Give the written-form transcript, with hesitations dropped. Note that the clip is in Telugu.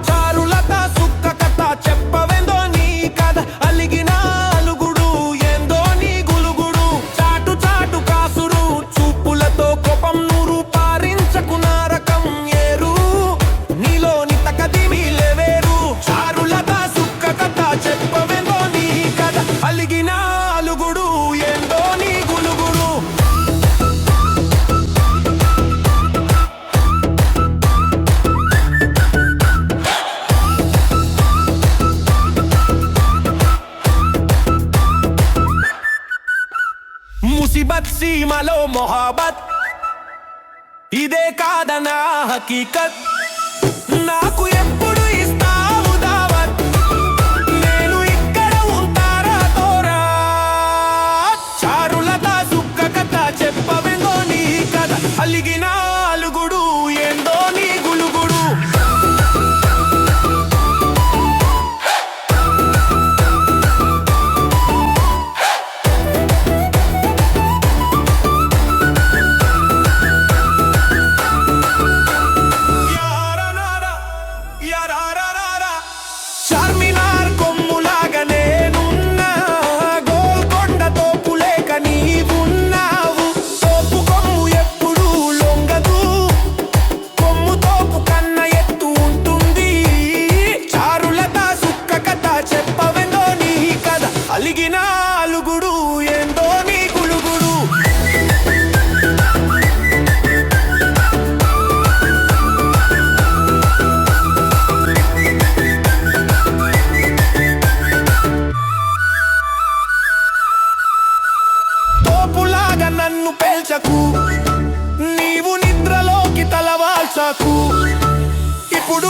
చారులత సుక్క కథ చెప్పవెందో నీ కథ అలిగిన అలుగుడు ఏందో నీ గులుగుడు చాటు చాటు కాసురు చూపులతో కోపం నూరు పారించకు నారకం ఏరు నీలోని తకదిమి లేవేరు చారులత సుక్క కథ చెప్పవెందో నీ కథ అలిగిన అలుగుడు ఏందో నీ గులుగుడు ముసిబత్ సీమలో మొహబత్ ఇదే కాదనా హకీకత్ నాకు ఎప్పుడు ఇస్తావు దావత్ నేను ఇక్కడ ఉంటారా తోరా చారులత సుక్క కథ చెప్పవెందో నీ కథ అలిగిన అలుగుడు ఏందో నీ గులుగుడు చార్మినార్ కొమ్ములాగా నేనున్నా గోల్కొండ తోపులేక నీవున్నావు తోపు కొమ్ము ఎప్పుడు లొంగదు కొమ్ము తోపు కన్న ఎత్తు ఉంటుంది చారులత సుక్క కథ చెప్పవెందో నీ కథ అలిగిన అలుగుడు ఏందో నీ గులుగుడు తోపులాగా నన్ను పేల్చకు నీవు నిద్రలోకి తలవాల్చకు ఇప్పుడు